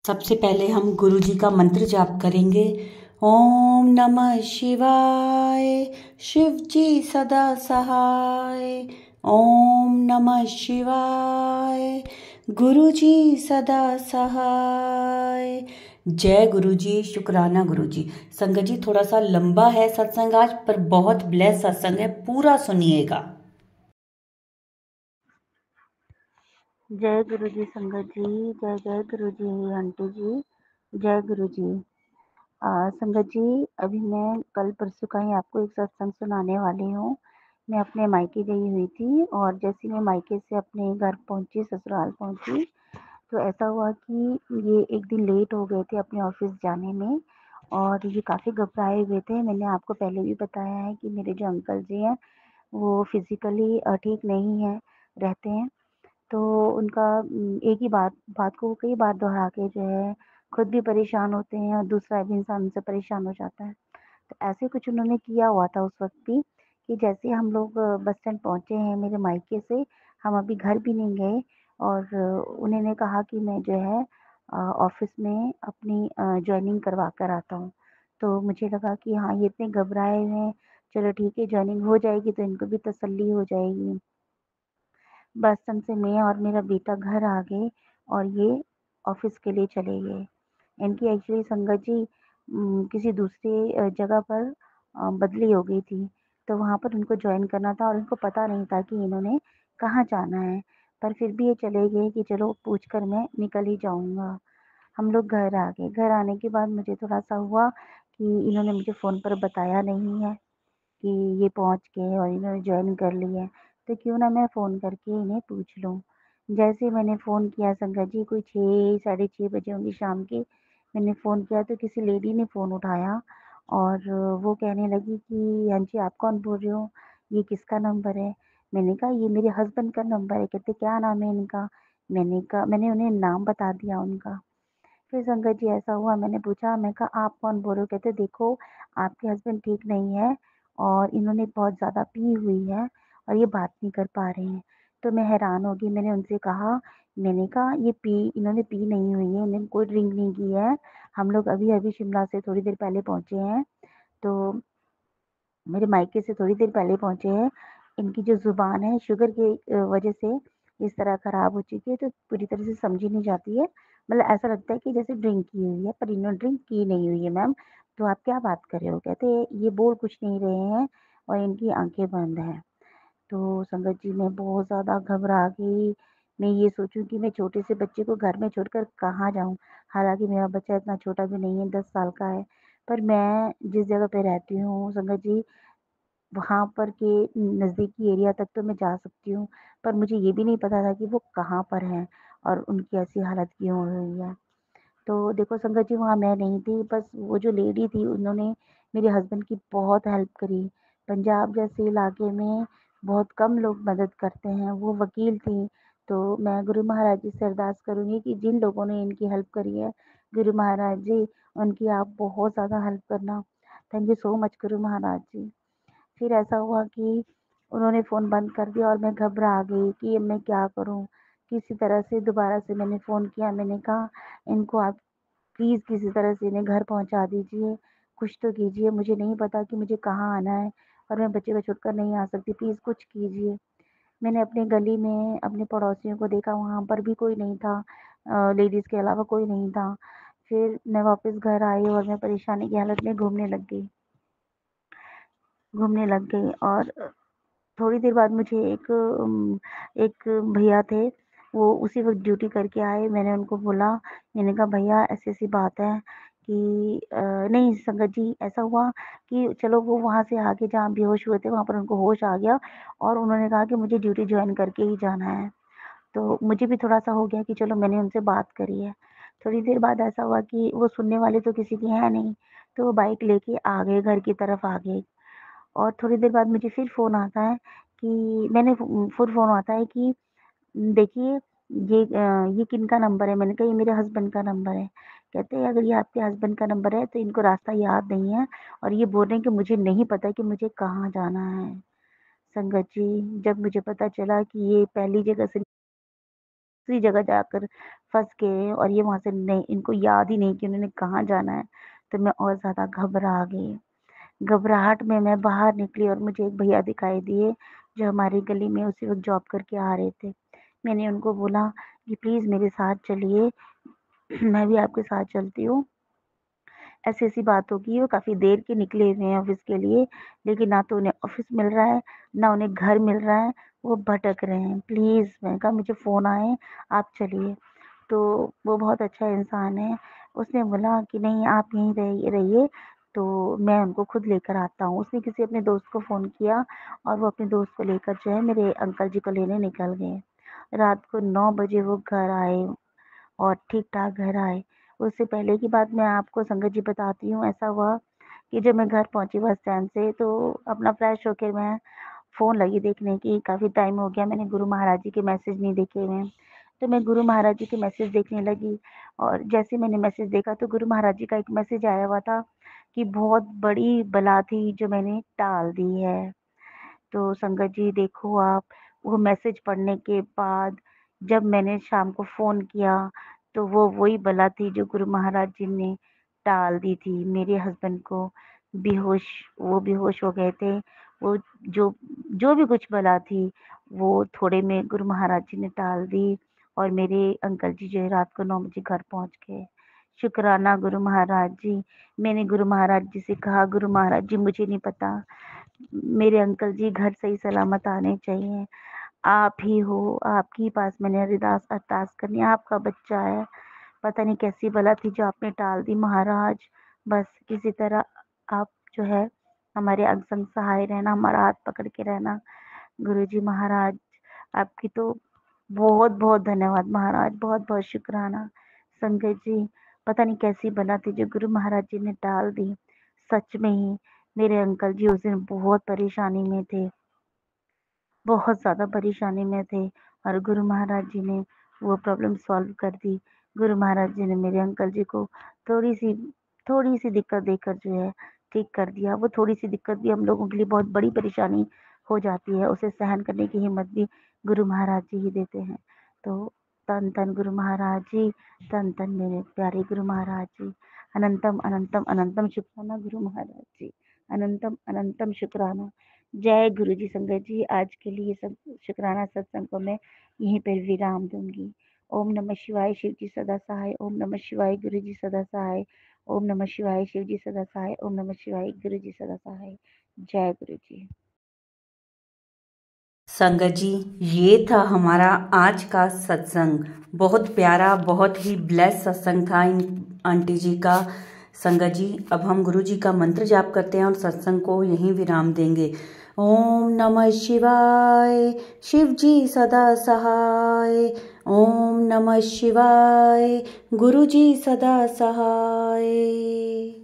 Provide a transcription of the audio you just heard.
सबसे पहले हम गुरु जी का मंत्र जाप करेंगे। ओम नमः शिवाय, शिव जी सदा सहाय। ओम नमः शिवाय, गुरु जी सदा सहाय। जय गुरु जी, शुक्राना गुरु जी। संगत जी, थोड़ा सा लंबा है सत्संग आज, पर बहुत ब्लेस सत्संग है, पूरा सुनिएगा। जय गुरु जी संगत जी। जय जय गुरु जी आंटी जी। जय गुरु जी। संगत जी, अभी मैं कल परसों का ही आपको एक सत्संग सुनाने वाली हूँ। मैं अपने मायके गई हुई थी और जैसे मैं मायके से अपने घर पहुंची, ससुराल पहुंची, तो ऐसा हुआ कि ये एक दिन लेट हो गए थे अपने ऑफिस जाने में और ये काफ़ी घबराए हुए थे। मैंने आपको पहले भी बताया है कि मेरे जो अंकल जी हैं वो फिजिकली ठीक नहीं है, रहते हैं। तो उनका एक ही बात बात को वो कई बार दोहरा के जो है खुद भी परेशान होते हैं और दूसरा भी इंसान उनसे परेशान हो जाता है। तो ऐसे कुछ उन्होंने किया हुआ था उस वक़्त भी कि जैसे हम लोग बस स्टैंड पहुँचे हैं मेरे मायके से, हम अभी घर भी नहीं गए और उन्होंने कहा कि मैं जो है ऑफ़िस में अपनी जॉइनिंग करवा कर आता हूँ। तो मुझे लगा कि हाँ, ये इतने घबराए हुए हैं, चलो ठीक है जॉइनिंग हो जाएगी तो इनको भी तसल्ली हो जाएगी। बस स्टैंड से मैं और मेरा बेटा घर आ गए और ये ऑफिस के लिए चले गए। इनकी एक्चुअली संगत जी किसी दूसरे जगह पर बदली हो गई थी, तो वहाँ पर उनको जॉइन करना था और उनको पता नहीं था कि इन्होंने कहाँ जाना है। पर फिर भी ये चले गए कि चलो पूछ कर मैं निकल ही जाऊँगा। हम लोग घर आ गए। घर आने के बाद मुझे थोड़ा-सा हुआ कि इन्होंने मुझे फ़ोन पर बताया नहीं है कि ये पहुँच गए और इन्होंने जॉइन कर ली है, तो क्यों ना मैं फ़ोन करके इन्हें पूछ लूँ। जैसे ही मैंने फ़ोन किया संगत जी, कोई 6 साढ़े 6 बजे होंगे शाम के, मैंने फ़ोन किया तो किसी लेडी ने फ़ोन उठाया और वो कहने लगी कि हाँ जी, आप कौन बोल रहे हो? ये किसका नंबर है? मैंने कहा ये मेरे हस्बैंड का नंबर है। कहते क्या नाम है इनका? मैंने उन्हें नाम बता दिया उनका। फिर संगत जी ऐसा हुआ, मैंने पूछा, मैं कहा आप कौन बोल रहे हो? कहते देखो आपके हस्बैंड ठीक नहीं है और इन्होंने बहुत ज़्यादा पी हुई है और ये बात नहीं कर पा रहे हैं। तो मैं हैरान हो गई, मैंने उनसे कहा, मैंने कहा इन्होंने पी नहीं हुई है, इन्होंने कोई ड्रिंक नहीं की है। हम लोग अभी-अभी शिमला से थोड़ी देर पहले पहुँचे हैं, तो मेरे मायके से थोड़ी देर पहले पहुँचे हैं। इनकी जो ज़ुबान है शुगर की वज़ह से इस तरह ख़राब हो चुकी है, तो पूरी तरह से समझी नहीं जाती है। मतलब ऐसा लगता है कि जैसे ड्रिंक की हुई है, पर इन्होंने ड्रिंक की नहीं हुई है मैम। तो आप क्या बात कर रहे हो? कहते ये बोल कुछ नहीं रहे हैं और इनकी आँखें बंद हैं। तो संगत जी मैं बहुत ज़्यादा घबरा गई। मैं ये सोचूँ कि मैं छोटे से बच्चे को घर में छोड़कर कहाँ जाऊँ? हालाँकि मेरा बच्चा इतना छोटा भी नहीं है, 10 साल का है। पर मैं जिस जगह पे रहती हूँ संगत जी, वहाँ पर के नज़दीकी एरिया तक तो मैं जा सकती हूँ, पर मुझे ये भी नहीं पता था कि वो कहाँ पर हैं और उनकी ऐसी हालत क्यों हो रही है। तो देखो संगत जी वहाँ मैं नहीं थी, बस वो जो लेडी थी उन्होंने मेरे हस्बैंड की बहुत हेल्प करी। पंजाब जैसे इलाके में बहुत कम लोग मदद करते हैं, वो वकील थी। तो मैं गुरु महाराज जी से अरदास करूँगी कि जिन लोगों ने इनकी हेल्प करी है, गुरु महाराज जी उनकी आप बहुत ज़्यादा हेल्प करना। Thank you so much Guru Maharaj जी। फिर ऐसा हुआ कि उन्होंने फ़ोन बंद कर दिया और मैं घबरा गई कि अब मैं क्या करूँ? किसी तरह से दोबारा से मैंने फ़ोन किया, मैंने कहा इनको आप प्लीज़ किसी तरह से इन्हें घर पहुँचा दीजिए, कुछ तो कीजिए, मुझे नहीं पता कि मुझे कहाँ आना है और मैं बच्चे को छोड़कर नहीं आ सकती, प्लीज़ कुछ कीजिए। मैंने अपनी गली में अपने पड़ोसियों को देखा, वहाँ पर भी कोई नहीं था, लेडीज़ के अलावा कोई नहीं था। फिर मैं वापस घर आई और मैं परेशानी की हालत में घूमने लग गई और थोड़ी देर बाद मुझे एक भैया थे, वो उसी वक़्त ड्यूटी करके आए। मैंने उनको बोला, मैंने कहा भैया ऐसी-ऐसी बात है कि नहीं संगत जी ऐसा हुआ कि चलो वो वहाँ से आगे जहाँ बेहोश हुए थे वहाँ पर उनको होश आ गया और उन्होंने कहा कि मुझे ड्यूटी जॉइन करके ही जाना है। तो मुझे भी थोड़ा-सा हो गया कि चलो मैंने उनसे बात करी है। थोड़ी देर बाद ऐसा हुआ कि वो सुनने वाले तो किसी की है नहीं, तो वो बाइक लेके आ गए, घर की तरफ आ गए। और थोड़ी देर बाद मुझे फिर फ़ोन आता है कि फिर फ़ोन आता है कि देखिए ये किनका नंबर है? मैंने कहा ये मेरे हस्बैंड का नंबर है। कहते हैं अगर ये आपके हस्बैंड का नंबर है तो इनको रास्ता याद नहीं है और ये बोल रहे हैं कि मुझे नहीं पता कि मुझे कहाँ जाना है। संगत जी, जब मुझे पता चला कि ये पहली जगह से दूसरी जगह जाकर फँस गए हैं और ये वहाँ से नहीं, इनको याद ही नहीं कि उन्होंने कहाँ जाना है। तो मैं और ज़्यादा घबरा गई। घबराहट में मैं बाहर निकली और मुझे एक भैया दिखाई दिए, जो हमारी गली में उसी वक़्त जॉब करके आ रहे थे। मैंने उनको बोला कि प्लीज़ मेरे साथ चलिए, मैं भी आपके साथ चलती हूँ। ऐसी-ऐसी बात होगी, वो काफ़ी देर के निकले हुए हैं ऑफ़िस के लिए, लेकिन ना तो उन्हें ऑफ़िस मिल रहा है, ना उन्हें घर मिल रहा है, वो भटक रहे हैं। प्लीज़, मैंने कहा मुझे फ़ोन आए, आप चलिए। तो वो बहुत अच्छा इंसान है, उसने बोला कि नहीं आप यहीं रहिए, तो मैं उनको खुद लेकर आता हूँ। उसने किसी अपने दोस्त को फ़ोन किया और वो अपने दोस्त को लेकर जो है मेरे अंकल जी को लेने निकल गए। रात को 9 बजे वो घर आए और ठीक-ठाक घर आए। उससे पहले की बात मैं आपको संगत जी बताती हूँ, ऐसा हुआ कि जब मैं घर पहुँची बस स्टैंड से, तो अपना फ्रेश होके मैं फ़ोन लगी देखने की, काफ़ी टाइम हो गया मैंने गुरु महाराज जी के मैसेज नहीं देखे हुए हैं। तो मैं गुरु महाराज जी के मैसेज देखने लगी और जैसे मैंने मैसेज देखा तो गुरु महाराज जी का एक मैसेज आया हुआ था कि बहुत बड़ी बला थी जो मैंने टाल दी है। तो संगत जी देखो आप, वो मैसेज पढ़ने के बाद जब मैंने शाम को फ़ोन किया, तो वो वही बला थी जो गुरु महाराज जी ने टाल दी थी। मेरे हस्बैंड को बेहोश वो बेहोश हो गए थे। वो जो जो भी कुछ बला थी, वो थोड़े में गुरु महाराज जी ने टाल दी और मेरे अंकल जी जो है रात को 9 बजे घर पहुँच गए। शुक्राना गुरु महाराज जी। मैंने गुरु महाराज जी से कहा, गुरु महाराज जी मुझे नहीं पता, मेरे अंकल जी घर सही सलामत आने चाहिए। आप ही हो, आपके ही पास मैंने अरदास करनी है, आपका बच्चा है। पता नहीं कैसी बला थी जो आपने टाल दी महाराज। बस किसी तरह आप जो है हमारे अंग संग सहाय रहना, हमारा हाथ पकड़ के रहना। गुरुजी महाराज, आपकी तो बहुत-बहुत धन्यवाद महाराज, बहुत-बहुत शुक्राना। संगत जी, पता नहीं कैसी बला थी जो गुरु महाराज जी ने टाल दी। सच में ही मेरे अंकल जी उस दिन बहुत परेशानी में थे, बहुत ज़्यादा परेशानी में थे और गुरु महाराज जी ने वो प्रॉब्लम सॉल्व कर दी। गुरु महाराज जी ने मेरे अंकल जी को थोड़ी-सी थोड़ी-सी दिक्कत देकर जो है ठीक कर दिया। वो थोड़ी-सी दिक्कत भी हम लोगों के लिए बहुत बड़ी परेशानी हो जाती है, उसे सहन करने की हिम्मत भी गुरु महाराज जी ही देते हैं। तो धन-धन गुरु महाराज जी, धन-धन मेरे प्यारे गुरु महाराज जी। अनंतम, अनंतम, अनंतम शुक्राना गुरु महाराज जी। अनंतम, अनंतम शुक्राना। जय गुरु जी। संगत जी, आज के लिए सब शुक्राना सत्संग को मैं यहीं पर विराम दूंगी। ओम नमः शिवाय, शिव जी सदा सहाय। ओम नमः शिवाय, गुरु जी सदा सहाय। ओम नमः शिवाय, शिव जी सदा सहाय। ओम नमः शिवाय, गुरु जी सदा सहाय। जय गुरु जी। संगत जी, ये था हमारा आज का सत्संग। बहुत प्यारा, बहुत ही ब्लेस सत्संग था इन आंटी जी का। संगत जी, अब हम गुरु जी का मंत्र जाप करते हैं और सत्संग को यहीं विराम देंगे। ओम नमः शिवाय, शिव जी सदा सहाय। ओम नमः शिवाय, गुरु जी सदा सहाय।